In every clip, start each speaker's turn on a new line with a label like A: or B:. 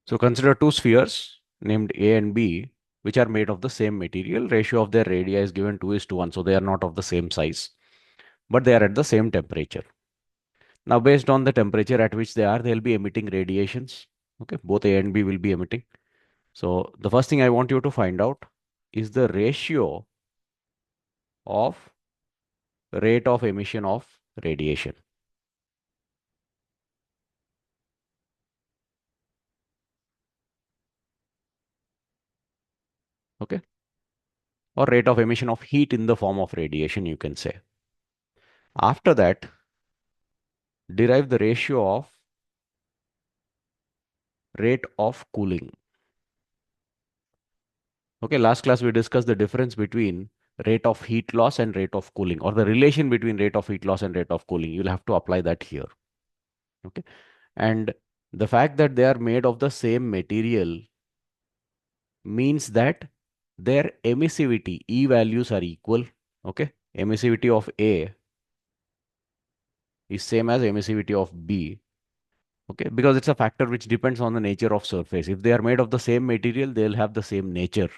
A: So consider two spheres named A and B, which are made of the same material. Ratio of their radii is given 2:1. So they are not of the same size, but they are at the same temperature. Now, based on the temperature at which they are, they'll be emitting radiations. Okay, both A and B will be emitting. So the first thing I want you to find out is the ratio of rate of emission of radiation. Okay, or rate of emission of heat in the form of radiation, you can say. After that, derive the ratio of rate of cooling. Okay, last class we discussed the difference between rate of heat loss and rate of cooling, or the relation between rate of heat loss and rate of cooling. You'll have to apply that here. Okay, and the fact that they are made of the same material means that their emissivity E values are equal. Okay, emissivity of A is same as emissivity of B. Okay, because it's a factor which depends on the nature of surface. If they are made of the same material, they'll have the same nature.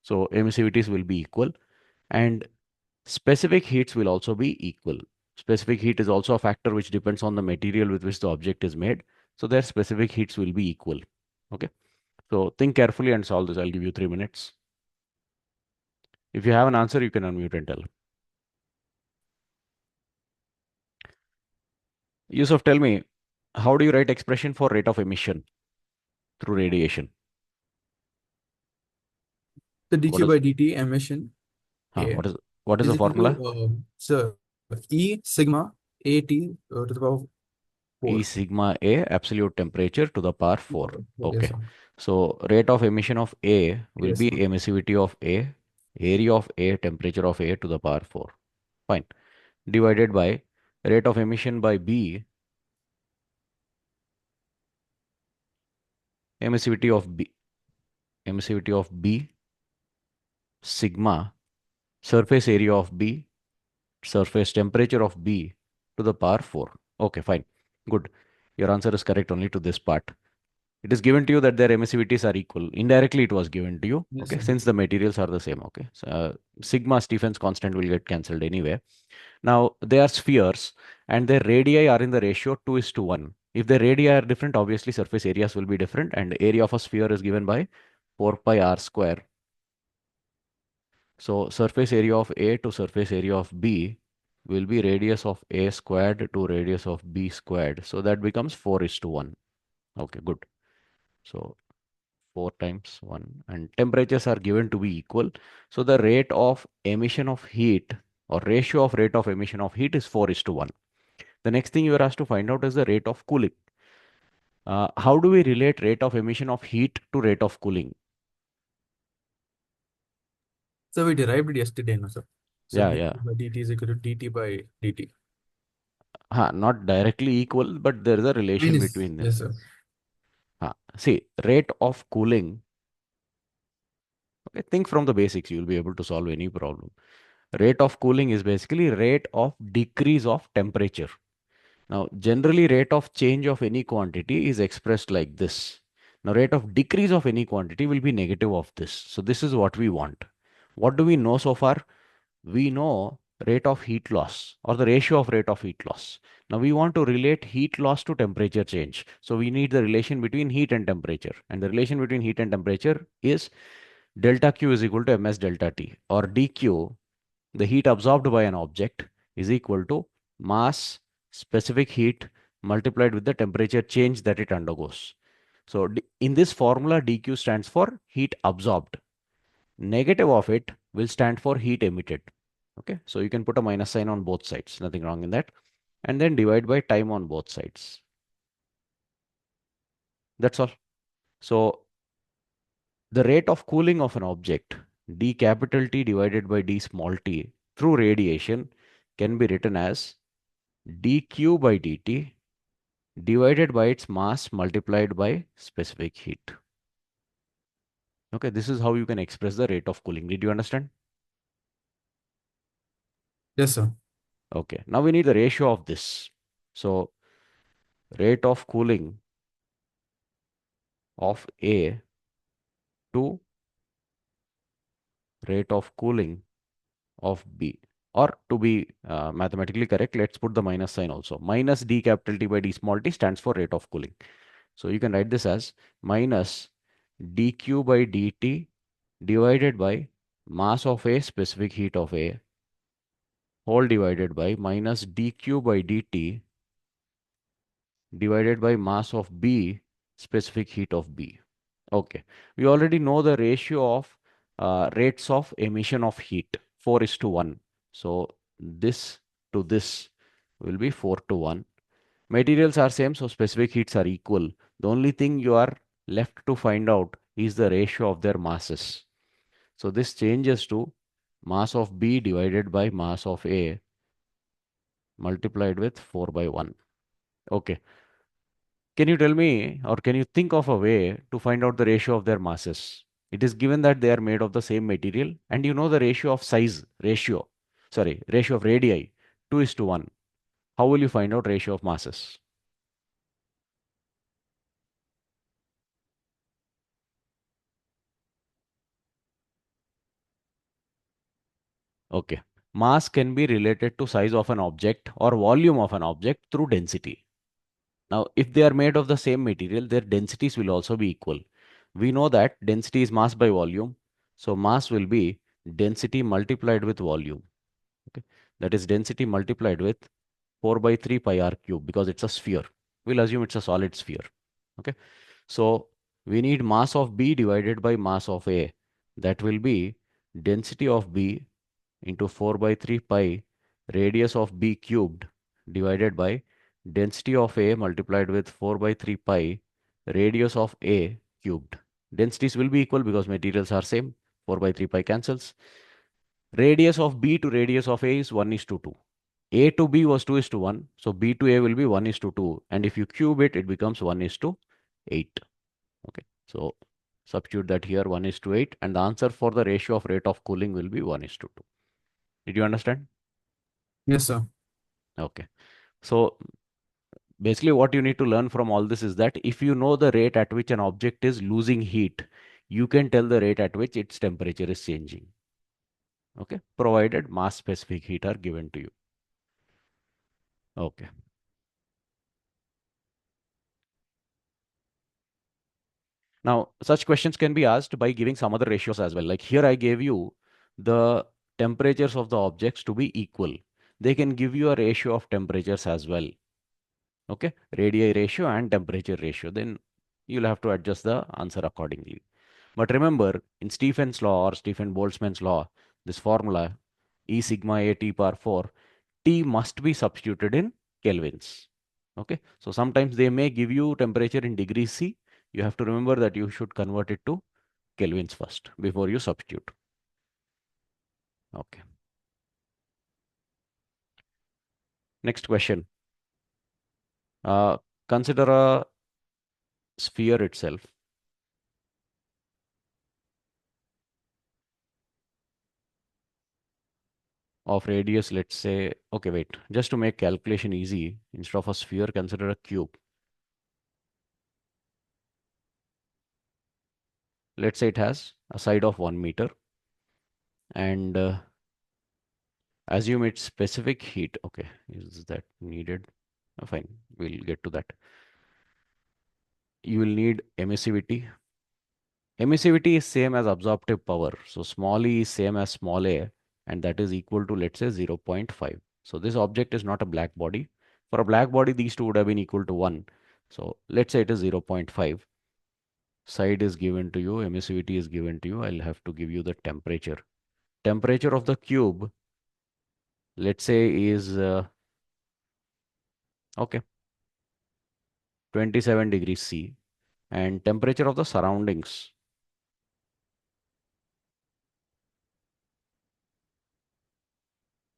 A: So emissivities will be equal, and specific heats will also be equal. Specific heat is also a factor which depends on the material with which the object is made. So their specific heats will be equal. Okay. So think carefully and solve this. I'll give you 3 minutes. If you have an answer, you can unmute and tell. Yusuf, tell me, how do you write expression for rate of emission through radiation?
B: The
A: What
B: dq
A: is
B: by dt emission
A: huh,
B: A
A: what is the
B: is equal
A: formula?
B: to so E sigma AT to the power
A: E
B: 4.
A: sigma A, absolute temperature to the power 4.
B: Yes,
A: Okay.
B: sir.
A: So rate of emission of A will
B: Yes,
A: be
B: sir.
A: emissivity of A, area of A, temperature of A to the power 4. Fine. Divided by rate of emission by B, emissivity of B, emissivity of B, sigma, surface area of B, surface temperature of B to the power 4. Okay, fine. Good. Your answer is correct only to this part. It is given to you that their emissivities are equal. Indirectly, it was given to you.
B: Yes,
A: Okay,
B: sir.
A: since the materials are the same. Okay, so, sigma Stefan's constant will get cancelled anyway. Now they are spheres, and their radii are in the ratio 2:1. If the radii are different, obviously surface areas will be different, and area of a sphere is given by 4 pi r square. So surface area of A to surface area of B will be radius of A squared to radius of B squared. So that becomes 4:1. Okay, good. So 4 times 1, and temperatures are given to be equal. So the rate of emission of heat, or ratio of rate of emission of heat, is 4:1. The next thing you are asked to find out is the rate of cooling. How do we relate rate of emission of heat to rate of cooling?
B: So we derived it yesterday, no, sir. So
A: Yeah,
B: dq
A: yeah.
B: by dt is equal to dt by dt.
A: Not directly equal, but there is a relation
B: Minus.
A: between them.
B: Yes, sir.
A: See, rate of cooling. Okay, think from the basics, you will be able to solve any problem. Rate of cooling is basically rate of decrease of temperature. Now, generally, rate of change of any quantity is expressed like this. Now, rate of decrease of any quantity will be negative of this. So, this is what we want. What do we know so far? We know rate of heat loss, or the ratio of rate of heat loss. Now, we want to relate heat loss to temperature change. So, we need the relation between heat and temperature. And the relation between heat and temperature is delta Q is equal to ms delta T, or dQ, the heat absorbed by an object, is equal to mass specific heat multiplied with the temperature change that it undergoes. So in this formula, dq stands for heat absorbed. Negative of it will stand for heat emitted. Okay, so you can put a minus sign on both sides, nothing wrong in that, and then divide by time on both sides. That's all. So the rate of cooling of an object, d capital T divided by d small t, through radiation can be written as dq by dt divided by its mass multiplied by specific heat. Okay, this is how you can express the rate of cooling. Did you understand?
B: Yes, sir.
A: Okay, now we need the ratio of this. So rate of cooling of A to rate of cooling of B. Or to be mathematically correct, let's put the minus sign also. Minus d capital T by d small t stands for rate of cooling. So you can write this as minus dq by dt divided by mass of A, specific heat of A, whole divided by minus dq by dt divided by mass of B, specific heat of B. Okay, we already know the ratio of rates of emission of heat, 4 is to 1. So this to this will be 4 to 1. Materials are same, so specific heats are equal. The only thing you are left to find out is the ratio of their masses. So this changes to mass of B divided by mass of A multiplied with 4 by 1. Okay. Can you tell me, or can you think of a way to find out the ratio of their masses? It is given that they are made of the same material, and you know the ratio of ratio of radii, 2 is to 1. How will you find out ratio of masses? Okay. Mass can be related to size of an object or volume of an object through density. Now, if they are made of the same material, their densities will also be equal. We know that density is mass by volume. So mass will be density multiplied with volume. Okay. That is density multiplied with 4 by 3 pi r cube because it's a sphere. We'll assume it's a solid sphere. Okay. So we need mass of B divided by mass of A. That will be density of B into 4 by 3 pi radius of B cubed divided by density of A multiplied with 4 by 3 pi radius of A cubed. Densities will be equal because materials are same. 4 by 3 pi cancels. Radius of B to radius of A is 1 is to 2. A to B was 2 is to 1. So B to A will be 1 is to 2. And if you cube it, it becomes 1 is to 8. Okay. So substitute that here 1 is to 8. And the answer for the ratio of rate of cooling will be 1 is to 2. Did you understand?
B: Yes, sir.
A: Okay. So basically what you need to learn from all this is that if you know the rate at which an object is losing heat, you can tell the rate at which its temperature is changing. Okay. Provided mass specific heat are given to you. Okay. Now, such questions can be asked by giving some other ratios as well. Like here, I gave you the temperatures of the objects to be equal. They can give you a ratio of temperatures as well. Okay, radii ratio and temperature ratio. Then you'll have to adjust the answer accordingly. But remember, in Stephen's law or Stephen Boltzmann's law, this formula E sigma A T power 4, T must be substituted in kelvins. Okay, so sometimes they may give you temperature in degrees C. You have to remember that you should convert it to kelvins first before you substitute. Okay. Next question. Uh, Consider a sphere itself of radius, let's say, okay, wait, just to make calculation easy, instead of a sphere, consider a cube. Let's say it has a side of 1 meter and assume its specific heat. Okay, is that needed? Fine, we'll get to that. You will need emissivity. Emissivity is same as absorptive power. So small e is same as small a, and that is equal to, let's say, 0.5. So this object is not a black body. For a black body, these two would have been equal to 1. So let's say it is 0.5. Side is given to you, emissivity is given to you. I'll have to give you the temperature. Temperature of the cube, let's say, is okay, 27 degrees C. And temperature of the surroundings,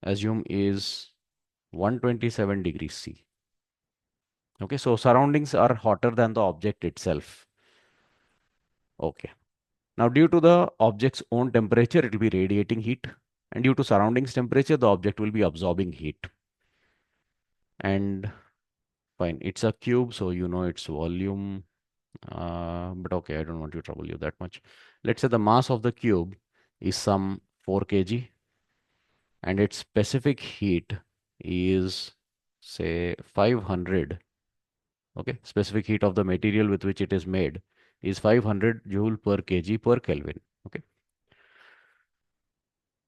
A: assume, is 127 degrees C. Okay, so surroundings are hotter than the object itself. Okay. Now, due to the object's own temperature, it will be radiating heat. And due to surroundings temperature, the object will be absorbing heat. And fine, it's a cube, so you know its volume. But okay, I don't want to trouble you that much. Let's say the mass of the cube is some 4 kg and its specific heat is say 500. Okay, specific heat of the material with which it is made is 500 joule per kg per Kelvin. Okay,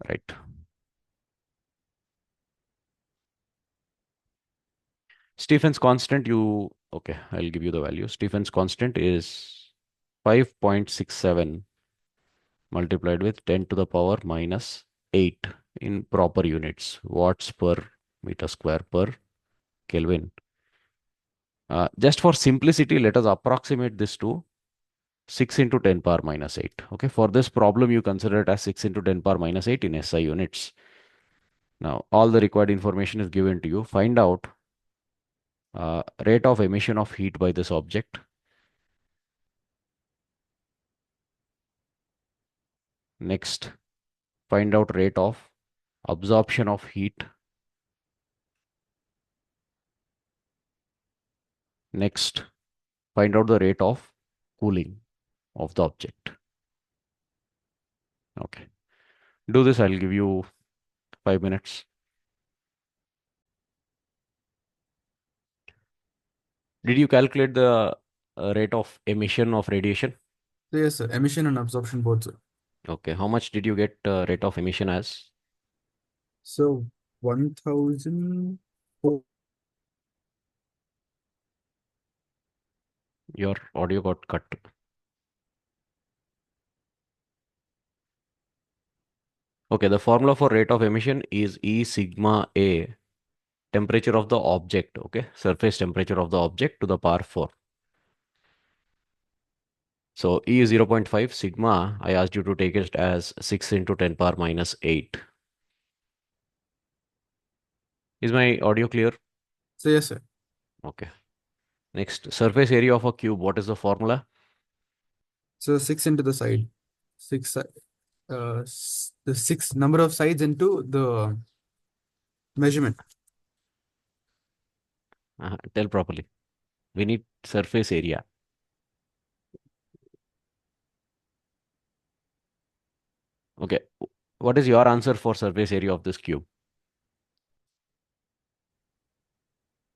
A: right. Stephen's constant, okay, I'll give you the value. Stephen's constant is 5.67 multiplied with 10 to the power minus 8 in proper units, watts per meter square per Kelvin. Just for simplicity, let us approximate this to 6 into 10 power minus 8. Okay, for this problem, you consider it as 6 into 10 power minus 8 in SI units. Now, all the required information is given to you. Find out rate of emission of heat by this object. Next, find out rate of absorption of heat. Next, find out the rate of cooling of the object. Okay. Do this, I'll give you 5 minutes. Did you calculate the rate of emission of radiation?
B: So yes, sir. Emission and absorption both, sir.
A: Okay. How much did you get rate of emission as?
B: So 1000.
A: Your audio got cut. Okay. The formula for rate of emission is E sigma A, temperature of the object. Okay. Surface temperature of the object to the power 4. So E is 0.5 sigma. I asked you to take it as 6 into 10 power minus 8. Is my audio clear?
B: So yes, sir.
A: Okay. Next, surface area of a cube. What is the formula?
B: So 6 into the side. The six number of sides into the measurement.
A: Tell properly. We need surface area. Okay. What is your answer for surface area of this cube?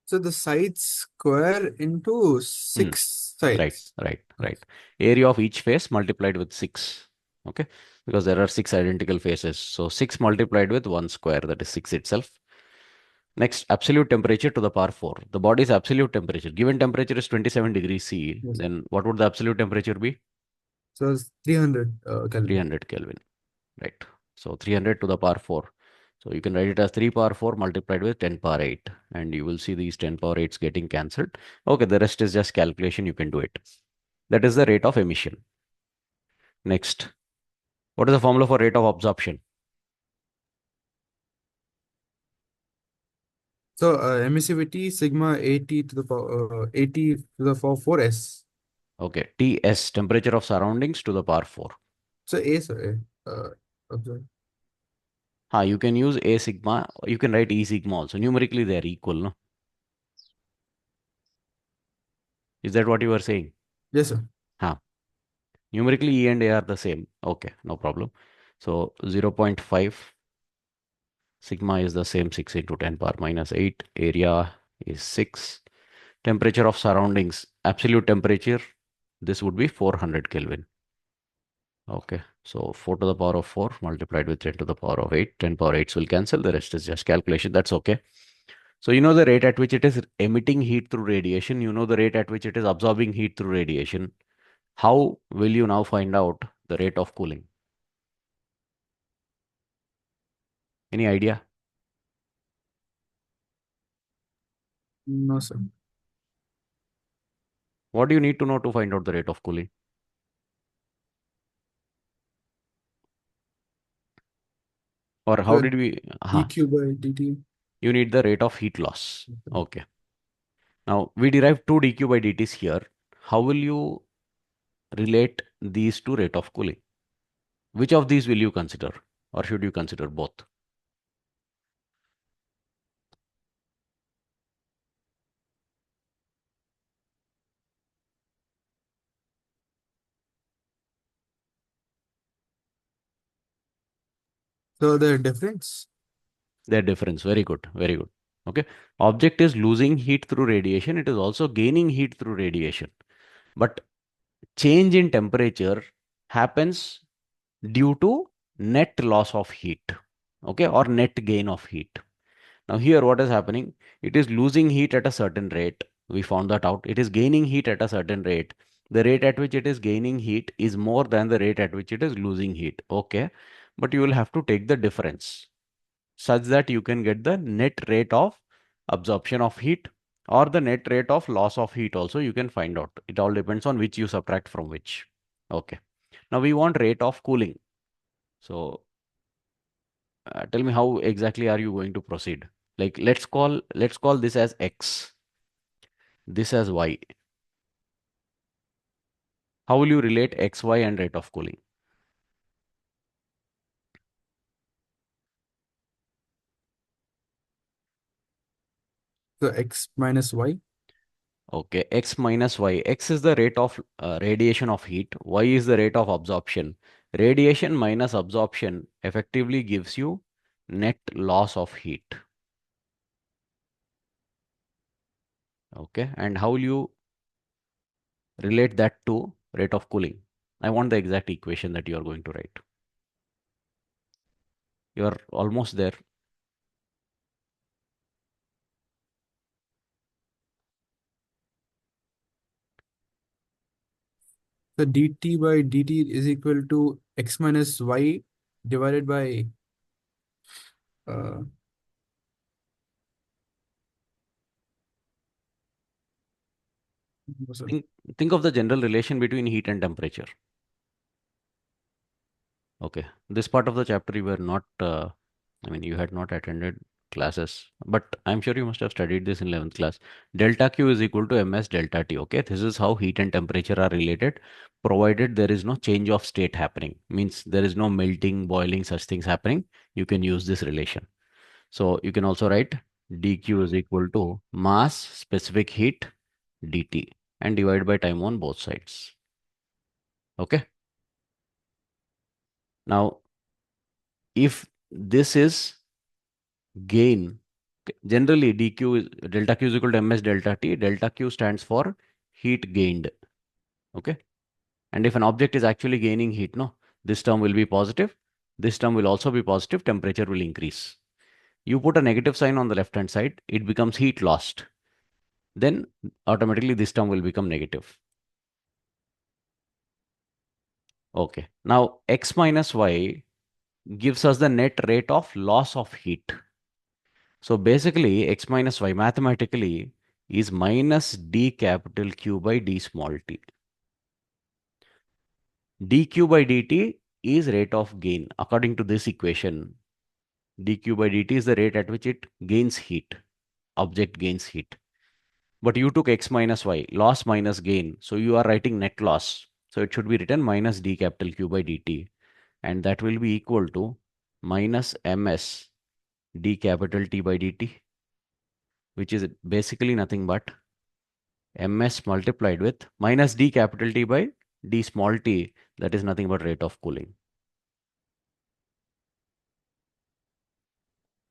B: So the sides square into
A: Hmm.
B: six
A: Right,
B: sides.
A: right,
B: Okay.
A: right. Area of each face multiplied with 6. Okay. Because there are 6 identical faces. So 6 multiplied with 1 square, that is 6 itself. Next, absolute temperature to the power 4. The body's absolute temperature. Given temperature is 27 degrees C.
B: Yes.
A: Then what would the absolute temperature be?
B: So it's 300 Kelvin.
A: 300 Kelvin. Right. So 300 to the power 4. So you can write it as 3 power 4 multiplied with 10 power 8. And you will see these 10 power 8s getting cancelled. Okay, the rest is just calculation. You can do it. That is the rate of emission. Next, what is the formula for rate of absorption?
B: So emissivity sigma AT to the power 80 to the power 4s.
A: Okay, Ts, temperature of surroundings to the power 4.
B: So A, sir. Observe.
A: You can use A sigma. You can write E sigma also. Numerically, they are equal. No? Is that what you were saying?
B: Yes, sir.
A: Ha. Numerically, E and A are the same. Okay, no problem. So 0.5 sigma is the same 6 into 10 power minus 8. Area is 6. Temperature of surroundings, absolute temperature, this would be 400 Kelvin. Okay, so 4 to the power of 4 multiplied with 10 to the power of 8. 10 power 8s will cancel. The rest is just calculation. That's okay. So you know the rate at which it is emitting heat through radiation. You know the rate at which it is absorbing heat through radiation. How will you now find out the rate of cooling? Any idea?
B: No, sir.
A: What do you need to know to find out the rate of cooling? Or how
B: So
A: did we?
B: dq by dt.
A: You need the rate of heat loss. Okay. Now we derive 2 dq by dt's here. How will you relate these to rate of cooling? Which of these will you consider? Or should you consider both?
B: So the difference.
A: Their difference. Very good. Very good. Okay. Object is losing heat through radiation. It is also gaining heat through radiation. But change in temperature happens due to net loss of heat. Okay. Or net gain of heat. Now here what is happening? It is losing heat at a certain rate. We found that out. It is gaining heat at a certain rate. The rate at which it is gaining heat is more than the rate at which it is losing heat. Okay. But you will have to take the difference such that you can get the net rate of absorption of heat or the net rate of loss of heat also you can find out. It all depends on which you subtract from which. Okay. Now we want rate of cooling. So tell me how exactly are you going to proceed? Like let's call this as X, this as Y. How will you relate X, Y and rate of cooling?
B: So x minus y.
A: Okay, X minus Y. X is the rate of radiation of heat. Y is the rate of absorption. Radiation minus absorption effectively gives you net loss of heat. Okay, and how will you relate that to rate of cooling? I want the exact equation that you are going to write. You are almost there.
B: So dt by dt is equal to x minus y divided by uh, what's it?
A: Think, think of the general relation between heat and temperature. Okay, this part of the chapter you were not, I mean, you had not attended classes, but I'm sure you must have studied this in 11th class. Delta Q is equal to ms delta T. Okay, this is how heat and temperature are related, provided there is no change of state happening. Means there is no melting, boiling, such things happening. You can use this relation. So you can also write dq is equal to mass specific heat dt and divide by time on both sides. Okay. Now, if this is gain. Generally, dq is delta q is equal to ms delta t. Delta q stands for heat gained. Okay. And if an object is actually gaining heat, no, this term will be positive. This term will also be positive. Temperature will increase. You put a negative sign on the left hand side, it becomes heat lost. Then automatically this term will become negative. Okay. Now x minus y gives us the net rate of loss of heat. So basically, x minus y mathematically is minus d capital Q by d small t. dq by dt is rate of gain. According to this equation, dq by dt is the rate at which it gains heat. Object gains heat. But you took x minus y, loss minus gain. So you are writing net loss. So it should be written minus d capital Q by dt. And that will be equal to minus ms d capital T by dt, which is basically nothing but ms multiplied with minus d capital T by d small t, that is nothing but rate of cooling.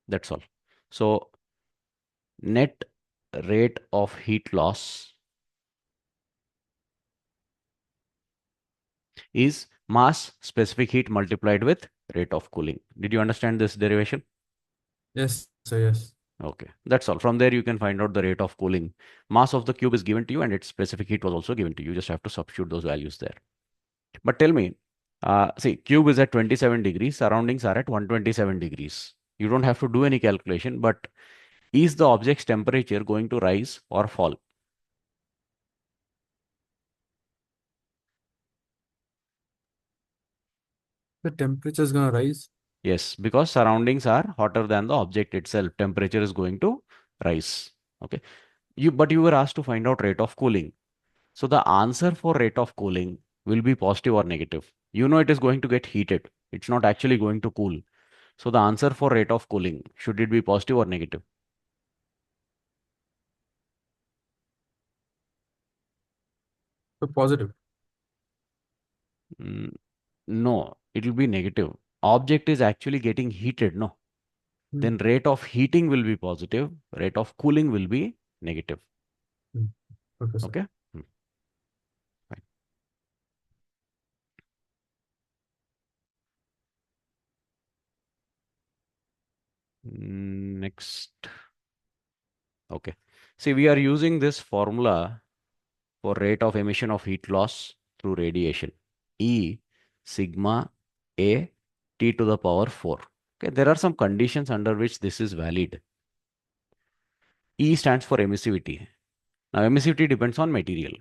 A: That's all. So net rate of heat loss is mass specific heat multiplied with rate of cooling. Did you understand this derivation?
B: Yes, so yes.
A: Okay, that's all. From there, you can find out the rate of cooling. Mass of the cube is given to you and its specific heat was also given to you. You just have to substitute those values there. But tell me, see, cube is at 27 degrees, surroundings are at 127 degrees. You don't have to do any calculation, but is the object's temperature going to rise or fall?
B: The temperature is gonna rise.
A: Yes, because surroundings are hotter than the object itself. Temperature is going to rise. Okay. But you were asked to find out rate of cooling. So the answer for rate of cooling will be positive or negative. You know it is going to get heated. It's not actually going to cool. So the answer for rate of cooling, should it be positive or negative?
B: So positive.
A: Mm, no, it will be negative. object is actually getting heated, no,
B: Hmm.
A: then rate of heating will be positive, rate of cooling will be negative.
B: Hmm. Okay, sir.
A: Okay. Fine. Next. Okay. See, we are using this formula for rate of emission of heat loss through radiation. E sigma A T to the power 4. Okay, there are some conditions under which this is valid. E stands for emissivity. Now, emissivity depends on material.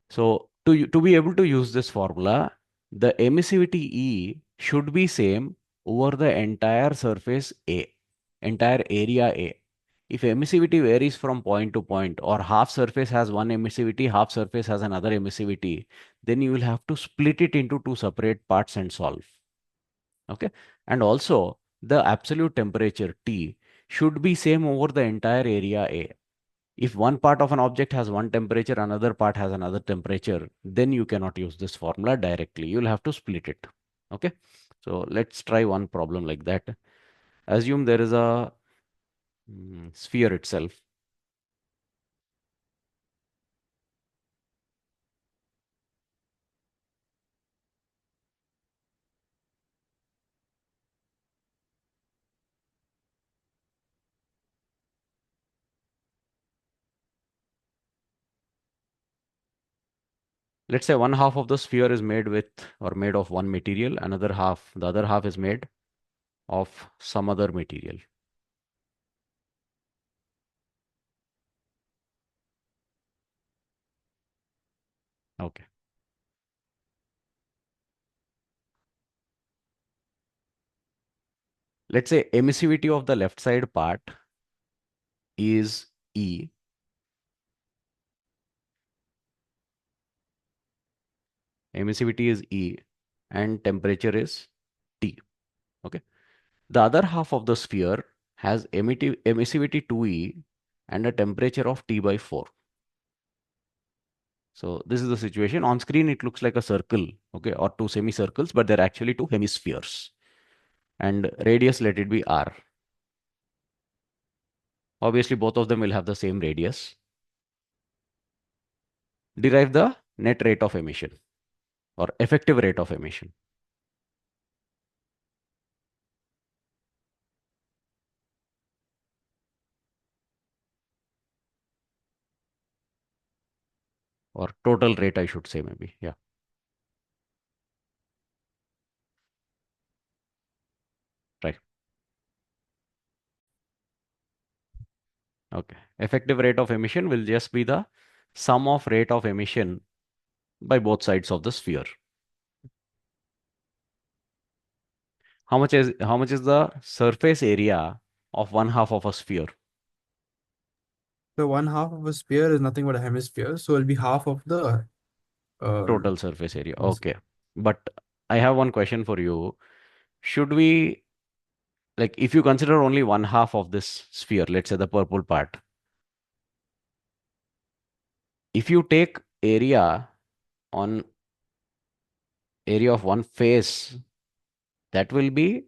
A: So, to be able to use this formula, the emissivity E should be same over the entire surface A, entire area A. If emissivity varies from point to point, or half surface has one emissivity, half surface has another emissivity, then you will have to split it into two separate parts and solve. Okay. And also, the absolute temperature T should be same over the entire area A. If one part of an object has one temperature, another part has another temperature, then you cannot use this formula directly. You'll have to split it. Okay. So let's try one problem like that. Assume there is a sphere itself. Let's say one half of the sphere is made with or made of one material, another half, the other half is made of some other material. Okay. Let's say emissivity of the left side part is E. Emissivity is E and temperature is T. Okay. The other half of the sphere has emissivity 2E and a temperature of T by 4. So this is the situation. On screen, it looks like a circle, okay, or two semicircles, but they're actually two hemispheres. And radius, let it be R. Obviously, both of them will have the same radius. Derive the net rate of emission or effective rate of emission or total rate, I should say, maybe. Yeah, right. Okay. Effective rate of emission will just be the sum of rate of emission by both sides of the sphere. How much is the surface area of one half of a sphere?
B: The one half of a sphere is nothing but a hemisphere, so it'll be half of the uh
A: Total surface area. Okay. But I have one question for you. Should we, like, if you consider only one half of this sphere, let's say the purple part, if you take area on area of one face, that will be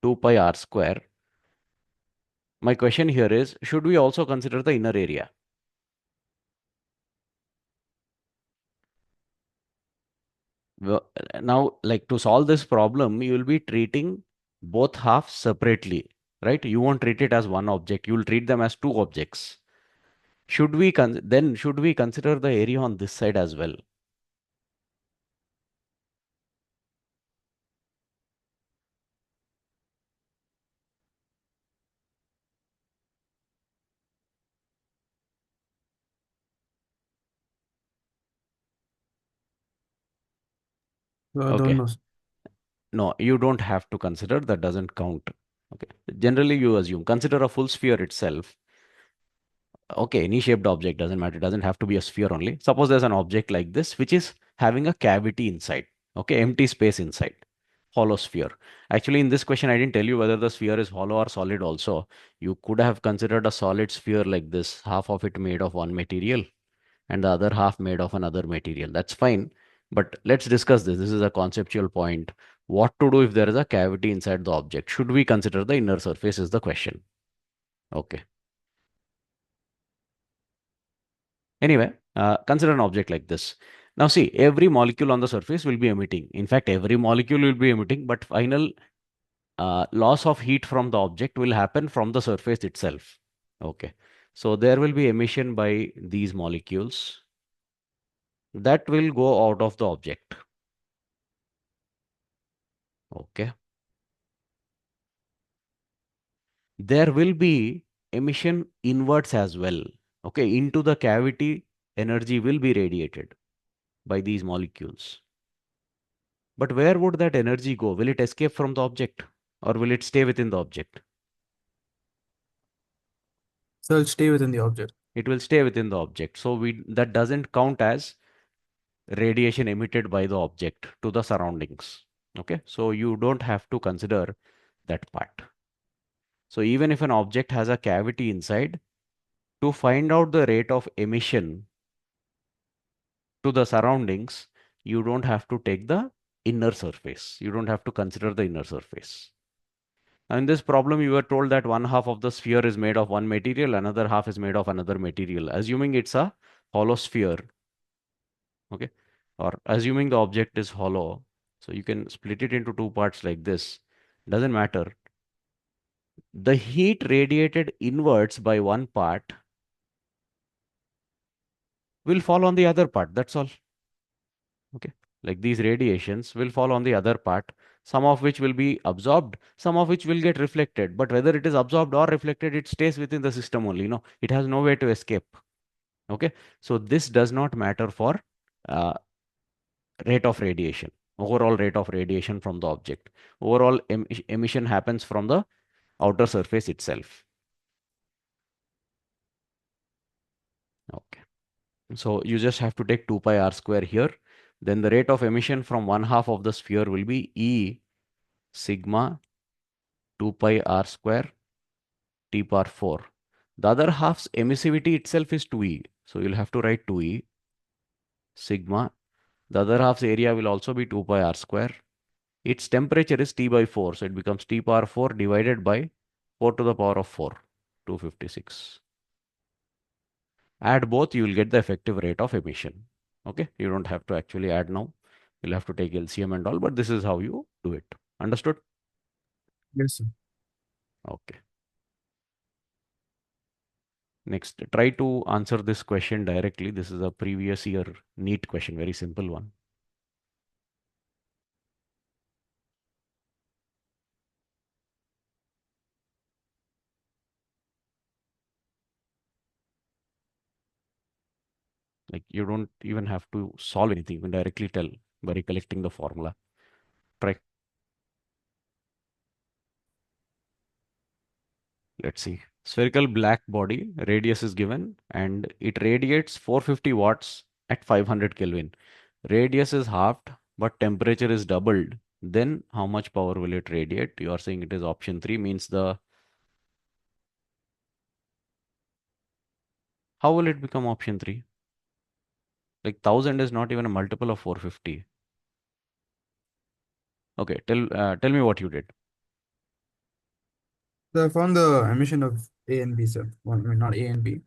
A: 2 pi r square. My question here is, should we also consider the inner area? Now, like to solve this problem, you will be treating both halves separately, right? You won't treat it as one object. You will treat them as two objects. Should we consider the area on this side as well?
B: don't
A: Okay.
B: know.
A: No, you don't have to consider. That doesn't count. Okay. Generally, you assume consider a full sphere itself. Okay, any shaped object doesn't matter. It doesn't have to be a sphere only. Suppose there's an object like this, which is having a cavity inside. Okay, empty space inside. Hollow sphere. Actually, in this question, I didn't tell you whether the sphere is hollow or solid also. You could have considered a solid sphere like this, half of it made of one material and the other half made of another material. That's fine. But let's discuss this. This is a conceptual point. What to do if there is a cavity inside the object? Should we consider the inner surface is the question. Okay. Anyway, consider an object like this. Now see, every molecule on the surface will be emitting. In fact, every molecule will be emitting, but final loss of heat from the object will happen from the surface itself. Okay. So there will be emission by these molecules that will go out of the object. Okay. There will be emission inwards as well. Okay. Into the cavity, energy will be radiated by these molecules. But where would that energy go? Will it escape from the object or will it stay within the object?
B: So it'll stay within the object.
A: It will stay within the object. So we that doesn't count as radiation emitted by the object to the surroundings. Okay, so you don't have to consider that part. So even if an object has a cavity inside, to find out the rate of emission to the surroundings, you don't have to take the inner surface. You don't have to consider the inner surface. Now in this problem, you were told that one half of the sphere is made of one material, another half is made of another material. Assuming it's a hollow sphere, okay, or assuming the object is hollow, so you can split it into two parts like this. Doesn't matter. The heat radiated inwards by one part will fall on the other part. That's all. Okay. Like these radiations will fall on the other part, some of which will be absorbed, some of which will get reflected. But whether it is absorbed or reflected, it stays within the system only. No, it has no way to escape. Okay. So this does not matter for uh, rate of radiation, overall rate of radiation from the object. Overall emission happens from the outer surface itself. Okay. So you just have to take 2 pi r square here. Then the rate of emission from one half of the sphere will be E sigma 2 pi r square t power 4. The other half's emissivity itself is 2e. So you'll have to write 2e sigma. The other half's area will also be 2 pi r square. Its temperature is T by 4. So it becomes T power 4 divided by 4 to the power of 4, 256. Add both, you will get the effective rate of emission. Okay, you don't have to actually add now. You'll have to take LCM and all, but this is how you do it. Understood?
B: Yes, sir.
A: Okay. Next, try to answer this question directly. This is a previous year NEET question, very simple one. Like you don't even have to solve anything. You can directly tell by recollecting the formula. Try. Let's see. Spherical black body, radius is given, and it radiates 450 watts at 500 Kelvin. Radius is halved, but temperature is doubled. Then how much power will it radiate? You are saying it is option 3, means the, how will it become option 3? Like 1000 is not even a multiple of 450. Okay, tell me what you did.
B: So I found the emission of A and B, sir. Well, I mean, not A and B.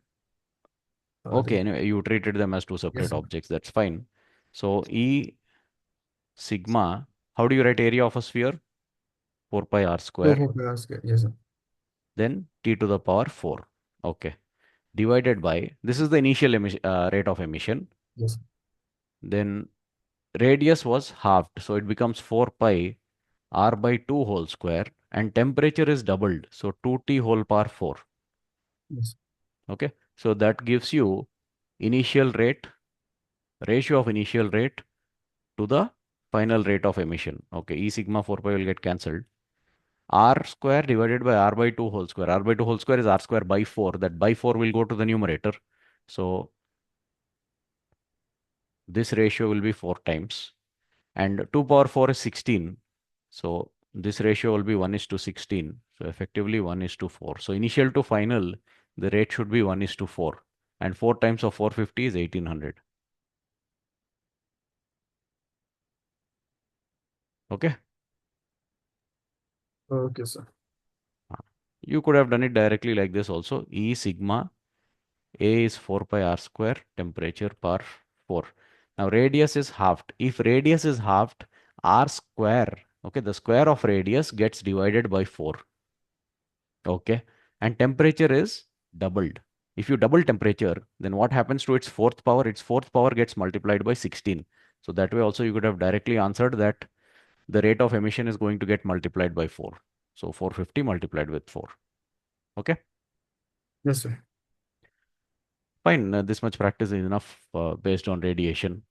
A: Okay, anyway, you treated them as two
B: Yes,
A: separate
B: sir.
A: objects. That's fine. So E sigma, how do you write area of a sphere? 4 pi r
B: So
A: square.
B: for Pascal, yes, sir.
A: Then T to the power 4. Okay. Divided by, this is the initial rate of emission.
B: Yes, sir.
A: Then radius was halved. So it becomes 4 pi r by 2 whole square. And temperature is doubled. So 2T whole power 4.
B: Yes.
A: Okay. So that gives you initial rate, ratio of initial rate to the final rate of emission. Okay, E sigma 4 pi will get cancelled. R square divided by R by 2 whole square. R by 2 whole square is R square by 4. That by 4 will go to the numerator. So this ratio will be 4 times. And 2 power 4 is 16. So this ratio will be 1 is to 16. So effectively 1 is to 4. So initial to final, the rate should be 1 is to 4. And 4 times of 450 is 1800. Okay.
B: Okay, sir.
A: Uh, You could have done it directly like this also. E sigma A is 4 pi r square, temperature per 4. Now radius is halved. If radius is halved, r square, okay, the square of radius gets divided by 4. Okay. And temperature is doubled. If you double temperature, then what happens to its fourth power? Its fourth power gets multiplied by 16. So that way also you could have directly answered that the rate of emission is going to get multiplied by 4. So 450 multiplied with 4. Okay.
B: Yes, sir.
A: Fine. This much practice is enough based on radiation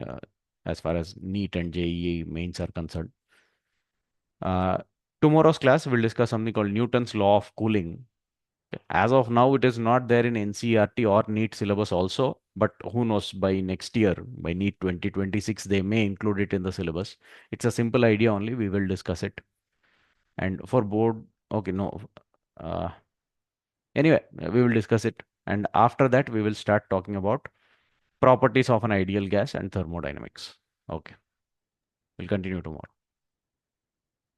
A: uh, as far as NEET and JEE mains are concerned. Uh, Tomorrow's class will discuss something called Newton's law of cooling. As of now, it is not there in NCERT or NEET syllabus also, but who knows, by next year, by NEET 2026, they may include it in the syllabus. It's a simple idea only. We will discuss it. And for board, okay, no. Uh, anyway, we will discuss it. And after that, we will start talking about properties of an ideal gas and thermodynamics. Okay, we'll continue tomorrow.